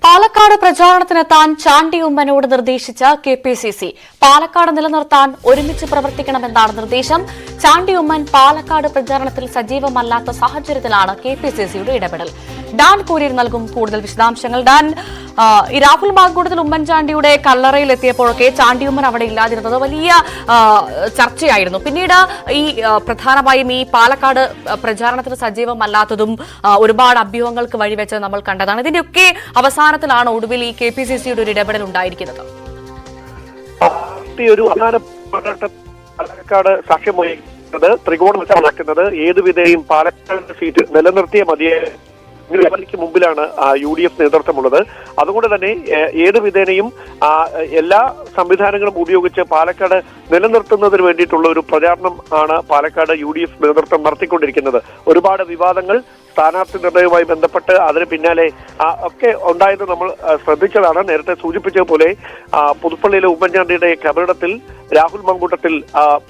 പാലക്കാട് പ്രചാരണത്തിനെത്താൻ ചാണ്ടി ഉമ്മനോട് നിർദ്ദേശിച്ച കെപിസിസി. പാലക്കാട് നിലനിർത്താൻ ഒരുമിച്ച് പ്രവർത്തിക്കണമെന്നാണ് നിർദ്ദേശം. ചാണ്ടി ഉമ്മൻ പാലക്കാട് പ്രചാരണത്തിൽ സജീവമല്ലാത്ത സാഹചര്യത്തിലാണ് കെപിസിസിയുടെ ഇടപെടൽ. ഡാൻ കൂരിയർ നൽകും കൂടുതൽ വിശദാംശങ്ങൾ. ഡാൻ, ഈ രാഹുൽ മാങ്കൂട്ടത്തിൽ ഉമ്മൻചാണ്ടിയുടെ കല്ലറയിൽ എത്തിയപ്പോഴൊക്കെ ചാണ്ടി ഉമ്മൻ അവിടെ ഇല്ലാതിരുന്നത് വലിയ ചർച്ചയായിരുന്നു. പിന്നീട് ഈ പ്രധാനമായും ഈ പാലക്കാട് പ്രചാരണത്തിന് സജീവമല്ലാത്തതും ഒരുപാട് അഭ്യൂഹങ്ങൾക്ക് വഴിവെച്ച് നമ്മൾ കണ്ടതാണ്. ഇതിന്റെയൊക്കെ അവസാനത്തിലാണ് ഒടുവിൽ ഈ കെപിസിസിയുടെ ഒരു ഇടപെടൽ ഉണ്ടായിരിക്കുന്നത്. പാലക്കാട് സാക്ഷ്യം വഹിക്കുന്നത് ത്രികോണം വെച്ചാണ് നടക്കുന്നത്. ഏതുവിധേയും പാലക്കാട് സീറ്റ് നിലനിർത്തിയ മതിയെ മുമ്പിലാണ് UDF നേതൃത്വമുള്ളത്. അതുകൊണ്ട് തന്നെ ഏത് വിധേനയും എല്ലാ സംവിധാനങ്ങളും ഉപയോഗിച്ച് പാലക്കാട് നിലനിർത്തുന്നതിന് വേണ്ടിയിട്ടുള്ള ഒരു പ്രചാരണം ആണ് പാലക്കാട് UDF നേതൃത്വം നടത്തിക്കൊണ്ടിരിക്കുന്നത്. ഒരുപാട് വിവാദങ്ങൾ സ്ഥാനാർത്ഥി നിർണയവുമായി ബന്ധപ്പെട്ട് അതിന് പിന്നാലെ ഒക്കെ ഉണ്ടായത് നമ്മൾ ശ്രദ്ധിച്ചതാണ്. നേരത്തെ സൂചിപ്പിച്ചതുപോലെ പുതുപ്പള്ളിയിലെ ഉമ്മൻചാണ്ടിയുടെ ഖബറിടത്തിൽ രാഹുൽ മാങ്കൂട്ടത്തിൽ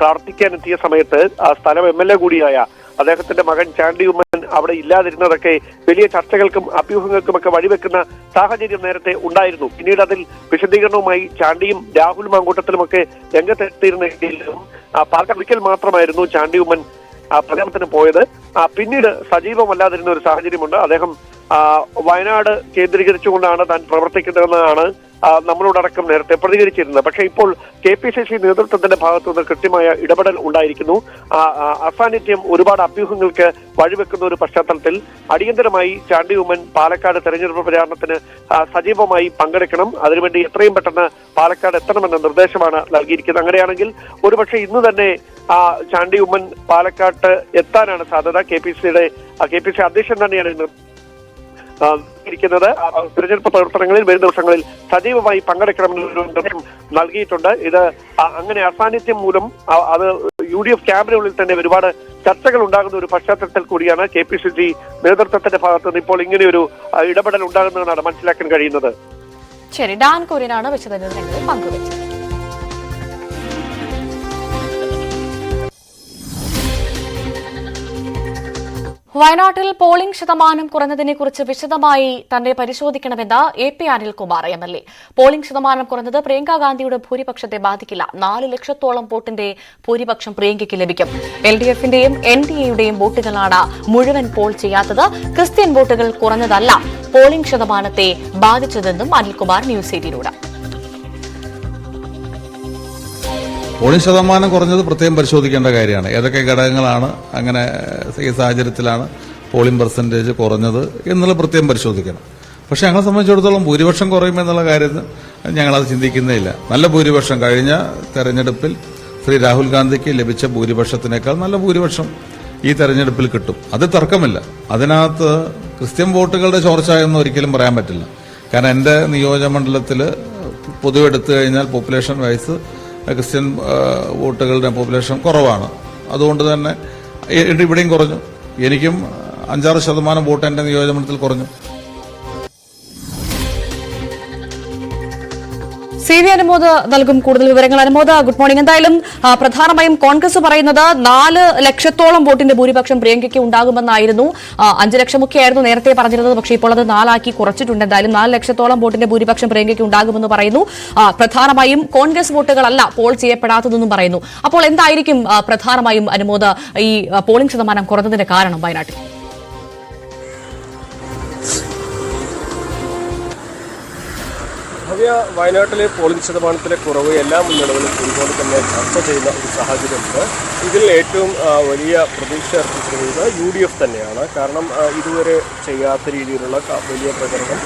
പ്രാർത്ഥിക്കാനെത്തിയ സമയത്ത് സ്ഥലം MLA കൂടിയായ അദ്ദേഹത്തിന്റെ മകൻ ചാണ്ടി ഉമ്മൻ അവിടെ ഇല്ലാതിരുന്നതൊക്കെ വലിയ ചർച്ചകൾക്കും അഭ്യൂഹങ്ങൾക്കുമൊക്കെ വഴിവെക്കുന്ന സാഹചര്യം നേരത്തെ ഉണ്ടായിരുന്നു. പിന്നീട് അതിൽ വിശദീകരണവുമായി ചാണ്ടിയും രാഹുൽ മാങ്കൂട്ടത്തിലുമൊക്കെ രംഗത്തെത്തിയിരുന്നെങ്കിലും പാലക്കാട് ഒരിക്കൽ മാത്രമായിരുന്നു ചാണ്ടി ഉമ്മൻ പ്രചാരണത്തിന് പോയത്. പിന്നീട് സജീവമല്ലാതിരുന്ന ഒരു സാഹചര്യമുണ്ട്. അദ്ദേഹം വയനാട് കേന്ദ്രീകരിച്ചുകൊണ്ടാണ് താൻ പ്രവർത്തിക്കുന്നതെന്നാണ് നമ്മളോടടക്കം നേരത്തെ പ്രതികരിച്ചിരുന്നത്. പക്ഷേ ഇപ്പോൾ KPCC നേതൃത്വത്തിന്റെ ഭാഗത്തു നിന്ന് കൃത്യമായ ഇടപെടൽ ഉണ്ടായിരിക്കുന്നു. അസാന്നിധ്യം ഒരുപാട് അഭ്യൂഹങ്ങൾക്ക് വഴിവെക്കുന്ന ഒരു പശ്ചാത്തലത്തിൽ അടിയന്തരമായി ചാണ്ടി ഉമ്മൻ പാലക്കാട് തെരഞ്ഞെടുപ്പ് പ്രചാരണത്തിന് സജീവമായി പങ്കെടുക്കണം. അതിനുവേണ്ടി എത്രയും പെട്ടെന്ന് പാലക്കാട് എത്തണമെന്ന നിർദ്ദേശമാണ് നൽകിയിരിക്കുന്നത്. അങ്ങനെയാണെങ്കിൽ ഒരുപക്ഷെ ഇന്ന് തന്നെ ചാണ്ടി ഉമ്മൻ പാലക്കാട്ട് എത്താനാണ് സാധ്യത. KPCC അധ്യക്ഷൻ തന്നെയാണ് ഇന്ന് ഇരിക്കുന്നത്. തെരഞ്ഞെടുപ്പ് പ്രവർത്തനങ്ങളിൽ വരും ദിവസങ്ങളിൽ സജീവമായി പങ്കെടുക്കണമെന്നൊരു നിർദ്ദേശം നൽകിയിട്ടുണ്ട്. ഇത് അങ്ങനെ അസാന്നിധ്യം മൂലം അത് UDF ക്യാമ്പിനുള്ളിൽ തന്നെ ഒരുപാട് ചർച്ചകൾ ഉണ്ടാകുന്ന ഒരു പശ്ചാത്തലത്തിൽ കൂടിയാണ് KPCC നേതൃത്വത്തിന്റെ ഭാഗത്ത് നിന്ന് ഇപ്പോൾ ഇങ്ങനെയൊരു ഇടപെടൽ ഉണ്ടാകുന്നതെന്നാണ് മനസ്സിലാക്കാൻ കഴിയുന്നത്. ശരി, ഡാൻ കുര്യനാണ് വിശദവിവരങ്ങൾ പങ്കുവച്ചത്. വയനാട്ടിൽ പോളിംഗ് ശതമാനം കുറഞ്ഞതിനെക്കുറിച്ച് വിശദമായി തന്നെ പരിശോധിക്കണമെന്ന് AP അനിൽകുമാർ MLA. പോളിംഗ് ശതമാനം കുറഞ്ഞത് പ്രിയങ്ക ഗാന്ധിയുടെ ഭൂരിപക്ഷത്തെ ബാധിക്കില്ല. 4 ലക്ഷത്തോളം വോട്ടിന്റെ ഭൂരിപക്ഷം പ്രിയങ്കയ്ക്ക് ലഭിക്കും. LDFന്റെയും NDAയുടെയും വോട്ടുകളാണ് മുഴുവൻ പോൾ ചെയ്യാത്തത്. ക്രിസ്ത്യൻ വോട്ടുകൾ കുറഞ്ഞതല്ല പോളിംഗ് ശതമാനത്തെ ബാധിച്ചതെന്നും അനിൽകുമാർ ന്യൂസ് 18നോട്. പോളിംഗ് ശതമാനം കുറഞ്ഞത് പ്രത്യേകം പരിശോധിക്കേണ്ട കാര്യമാണ്. ഏതൊക്കെ ഘടകങ്ങളാണ് അങ്ങനെ ഈ സാഹചര്യത്തിലാണ് പോളിംഗ് പെർസെൻറ്റേജ് കുറഞ്ഞത് എന്നുള്ളത് പ്രത്യേകം പരിശോധിക്കണം. പക്ഷേ ഞങ്ങളെ സംബന്ധിച്ചിടത്തോളം ഭൂരിപക്ഷം കുറയുമെന്നുള്ള കാര്യത്തിൽ ഞങ്ങളത് ചിന്തിക്കുന്നേയില്ല. നല്ല ഭൂരിപക്ഷം കഴിഞ്ഞ തെരഞ്ഞെടുപ്പിൽ ശ്രീ രാഹുൽ ഗാന്ധിക്ക് ലഭിച്ച ഭൂരിപക്ഷത്തിനേക്കാൾ നല്ല ഭൂരിപക്ഷം ഈ തെരഞ്ഞെടുപ്പിൽ കിട്ടും. അത് തർക്കമില്ല. അതിനകത്ത് ക്രിസ്ത്യൻ വോട്ടുകളുടെ ചോർച്ച എന്ന് ഒരിക്കലും പറയാൻ പറ്റില്ല. കാരണം എൻ്റെ നിയോജകമണ്ഡലത്തിൽ പൊതുവെ എടുത്തു കഴിഞ്ഞാൽ പോപ്പുലേഷൻ വൈസ് ക്രിസ്ത്യൻ വോട്ടുകളുടെ പോപ്പുലേഷൻ കുറവാണ്. അതുകൊണ്ട് തന്നെ ഇവിടെയും കുറഞ്ഞു. എനിക്കും 5-6% വോട്ട് എൻ്റെ നിയോജകമണ്ഡലത്തിൽ കുറഞ്ഞു. CV അനുമോദ് നൽകും കൂടുതൽ വിവരങ്ങൾ. Anumod, good morning. എന്തായാലും പ്രധാനമായും കോൺഗ്രസ് പറയുന്നത് 4 ലക്ഷത്തോളം വോട്ടിന്റെ ഭൂരിപക്ഷം പ്രിയങ്കയ്ക്ക് ഉണ്ടാകുമെന്നായിരുന്നു. 5 ലക്ഷമൊക്കെയായിരുന്നു നേരത്തെ പറഞ്ഞിരുന്നത്. പക്ഷേ ഇപ്പോൾ അത് 4 ആക്കി കുറച്ചിട്ടുണ്ട്. എന്തായാലും 4 ലക്ഷത്തോളം വോട്ടിന്റെ ഭൂരിപക്ഷം പ്രിയങ്കയ്ക്ക് ഉണ്ടാകുമെന്ന് പറയുന്നു. പ്രധാനമായും കോൺഗ്രസ് വോട്ടുകളല്ല പോൾ ചെയ്യപ്പെടാത്തതെന്നും പറയുന്നു. അപ്പോൾ എന്തായിരിക്കും പ്രധാനമായും അനുമോദ് ഈ പോളിംഗ് ശതമാനം കുറഞ്ഞതിന്റെ കാരണം വയനാട്ടിൽ? വയനാട്ടിലെ പോളിംഗ് ശതമാനത്തിലെ കുറവ് എല്ലാ മുന്നണികളും ഒരുപോലെ തന്നെ ചർച്ച ചെയ്യുന്ന ഒരു സാഹചര്യമുണ്ട്. ഇതിൽ ഏറ്റവും വലിയ പ്രതീക്ഷ അർപ്പിച്ചിരുന്നത് UDF തന്നെയാണ്. കാരണം ഇതുവരെ ചെയ്യാത്ത രീതിയിലുള്ള വലിയ പ്രചരണം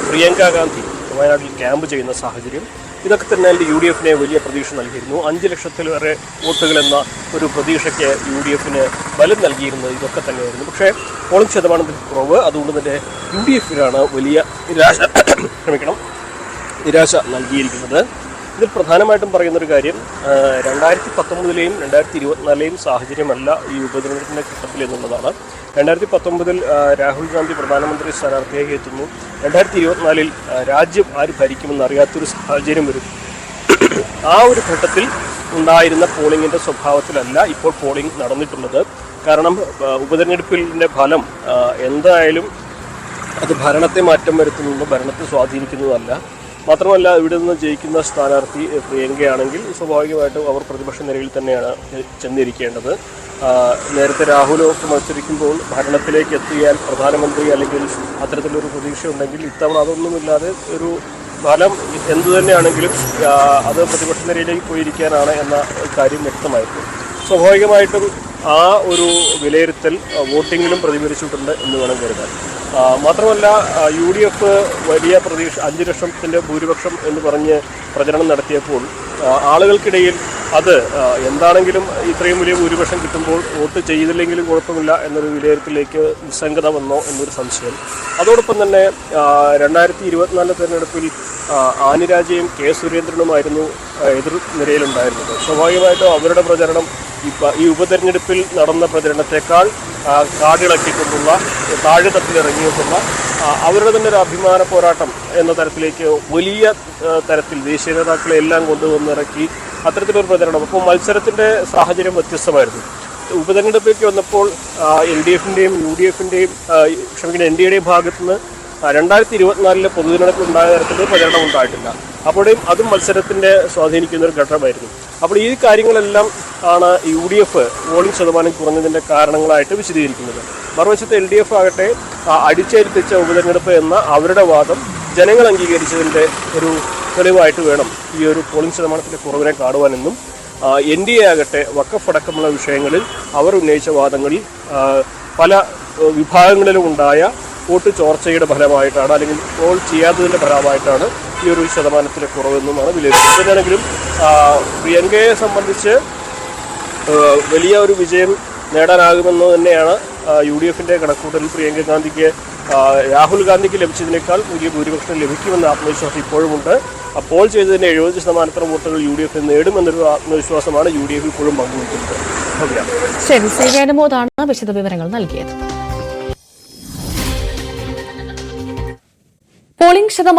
പ്രിയങ്ക ഗാന്ധി വയനാട്ടിൽ ക്യാമ്പ് ചെയ്യുന്ന സാഹചര്യം, ഇതൊക്കെ തന്നെ UDFനെ വലിയ പ്രതീക്ഷ നൽകിയിരുന്നു. 5 ലക്ഷത്തിലേറെ വോട്ടുകളെന്ന ഒരു പ്രതീക്ഷയ്ക്ക് UDFന് ബലം നൽകിയിരുന്നത് ഇതൊക്കെ തന്നെയായിരുന്നു. പക്ഷേ പോളിംഗ് ശതമാനത്തിൽ കുറവ്, അതുകൊണ്ട് തന്നെ UDFനാണ് വലിയ നിരാശ നൽകിയിരിക്കുന്നത്. ഇതിൽ പ്രധാനമായിട്ടും പറയുന്നൊരു കാര്യം 2019-ലെയും 2024-ലെയും സാഹചര്യമല്ല ഈ ഉപതെരഞ്ഞെടുപ്പിൻ്റെ ഘട്ടത്തിൽ എന്നുള്ളതാണ്. 2019-ൽ രാഹുൽ ഗാന്ധി പ്രധാനമന്ത്രി സ്ഥാനാർത്ഥിയായി എത്തുന്നു. 2024-ൽ രാജ്യം ആര് ഭരിക്കുമെന്ന് അറിയാത്തൊരു സാഹചര്യം വരും. ആ ഒരു ഘട്ടത്തിൽ ഉണ്ടായിരുന്ന പോളിംഗിൻ്റെ സ്വഭാവത്തിലല്ല ഇപ്പോൾ പോളിംഗ് നടന്നിട്ടുള്ളത്. കാരണം ഉപതെരഞ്ഞെടുപ്പിൻ്റെ ഫലം എന്തായാലും അത് ഭരണത്തെ മാറ്റം വരുത്തുന്നുണ്ടോ, ഭരണത്തെ സ്വാധീനിക്കുന്നതല്ല. മാത്രമല്ല, ഇവിടെ നിന്ന് ജയിക്കുന്ന സ്ഥാനാർത്ഥി പ്രിയങ്കയാണെങ്കിൽ സ്വാഭാവികമായിട്ടും അവർ പ്രതിപക്ഷ നിരയിൽ തന്നെയാണ് ചെന്നിരിക്കേണ്ടത്. നേരത്തെ രാഹുലൊക്കെ മത്സരിക്കുമ്പോൾ ഭരണത്തിലേക്ക് എത്തിയാൽ പ്രധാനമന്ത്രി അല്ലെങ്കിൽ അത്തരത്തിലൊരു പ്രതീക്ഷയുണ്ടെങ്കിൽ ഇത്തവണ അതൊന്നുമില്ലാതെ ഒരു ഫലം എന്തു തന്നെയാണെങ്കിലും അത് പ്രതിപക്ഷ നിരയിലേക്ക് പോയിരിക്കാനാണ് എന്ന കാര്യം വ്യക്തമായിരുന്നു. സ്വാഭാവികമായിട്ടും ആ ഒരു വിലയിരുത്തൽ വോട്ടിങ്ങിലും പ്രതിഫലിച്ചിട്ടുണ്ട് എന്ന് വേണം കരുതാൻ. മാത്രമല്ല, UDF വലിയ പ്രതീക്ഷ 5 ലക്ഷത്തിൻ്റെ ഭൂരിപക്ഷം എന്ന് പറഞ്ഞ് പ്രചരണം നടത്തിയപ്പോൾ ആളുകൾക്കിടയിൽ അത് എന്താണെങ്കിലും ഇത്രയും വലിയ ഭൂരിപക്ഷം കിട്ടുമ്പോൾ വോട്ട് ചെയ്തില്ലെങ്കിലും കുഴപ്പമില്ല എന്നൊരു വിലയിരുത്തലിലേക്ക് നിസ്സംഗത വന്നോ എന്നൊരു സംശയം. അതോടൊപ്പം തന്നെ 2024 തെരഞ്ഞെടുപ്പിൽ ആനിരാജയും കെ സുരേന്ദ്രനുമായിരുന്നു എതിർ നിരയിലുണ്ടായിരുന്നത്. സ്വാഭാവികമായിട്ടും അവരുടെ പ്രചരണം ഈ ഉപതെരഞ്ഞെടുപ്പിൽ നടന്ന പ്രചരണത്തെക്കാൾ കാടിളക്കിക്കൊണ്ടുള്ള താഴെത്തട്ടിലിറങ്ങിയിട്ടുള്ള അവരുടെ തന്നെ ഒരു അഭിമാന പോരാട്ടം എന്ന തരത്തിലേക്ക് വലിയ തരത്തിൽ ദേശീയ നേതാക്കളെ എല്ലാം കൊണ്ടുവന്നിറക്കി അത്തരത്തിലൊരു പ്രചരണം. അപ്പോൾ മത്സരത്തിൻ്റെ സാഹചര്യം വ്യത്യസ്തമായിരുന്നു. ഉപതെരഞ്ഞെടുപ്പിലേക്ക് വന്നപ്പോൾ LDFിൻ്റെയും UDFിൻ്റെയും NDAയുടെയും ഭാഗത്തുനിന്ന് 2024 പൊതുതിരഞ്ഞെടുപ്പിൽ ഉണ്ടായ തരത്തിൽ പ്രചരണം ഉണ്ടായിട്ടില്ല. അപ്പോഴും അതും മത്സരത്തിൻ്റെ സ്വാധീനിക്കുന്ന ഒരു ഘട്ടമായിരുന്നു. അപ്പോൾ ഈ കാര്യങ്ങളെല്ലാം ആണ് UDF വോട്ടിംഗ് ശതമാനം കുറഞ്ഞതിൻ്റെ കാരണങ്ങളായിട്ട് വിശദീകരിക്കുന്നത്. മറുവശത്ത് LDF ആകട്ടെ അടിച്ചേൽപ്പിച്ച ഉപതെരഞ്ഞെടുപ്പ് എന്ന അവരുടെ വാദം ജനങ്ങൾ അംഗീകരിച്ചതിൻ്റെ ഒരു തെളിവായിട്ട് വേണം ഈ ഒരു പോളിംഗ് ശതമാനത്തിൻ്റെ കുറവിനെ കാണുവാനെന്നും NDA ആകട്ടെ വഖഫ് അടക്കമുള്ള വിഷയങ്ങളിൽ അവർ ഉന്നയിച്ച വാദങ്ങളിൽ പല വിഭാഗങ്ങളിലും ഉണ്ടായ വോട്ട് ചോർച്ചയുടെ ഫലമായിട്ടാണ് അല്ലെങ്കിൽ പോൾ ചെയ്യാത്തതിൻ്റെ ഫലമായിട്ടാണ് ഈ ഒരു ശതമാനത്തിലെ കുറവെന്നുമാണ് വിലയിരുത്തുന്നത്. എന്താണെങ്കിലും പ്രിയങ്കയെ സംബന്ധിച്ച് വലിയ ഒരു വിജയം നേടാനാകുമെന്ന് തന്നെയാണ് UDFിൻ്റെ കണക്കൂട്ടലിൽ. പ്രിയങ്ക ഗാന്ധിക്ക് രാഹുൽ ഗാന്ധിക്ക് ലഭിച്ചതിനേക്കാൾ വലിയ ഭൂരിപക്ഷം ലഭിക്കുമെന്ന ആത്മവിശ്വാസം ഇപ്പോഴുമുണ്ട്. പോൾ ചെയ്തതിൻ്റെ 70% വോട്ടുകൾ UDF നേടുമെന്നൊരു ആത്മവിശ്വാസമാണ് UDF ഇപ്പോഴും പങ്കുവയ്ക്കുന്നത്. ശരി, സേവ്യാനുമോദാണ് വിശദവിവരങ്ങൾ നൽകിയത്. പോളിംഗ് ശതമാനം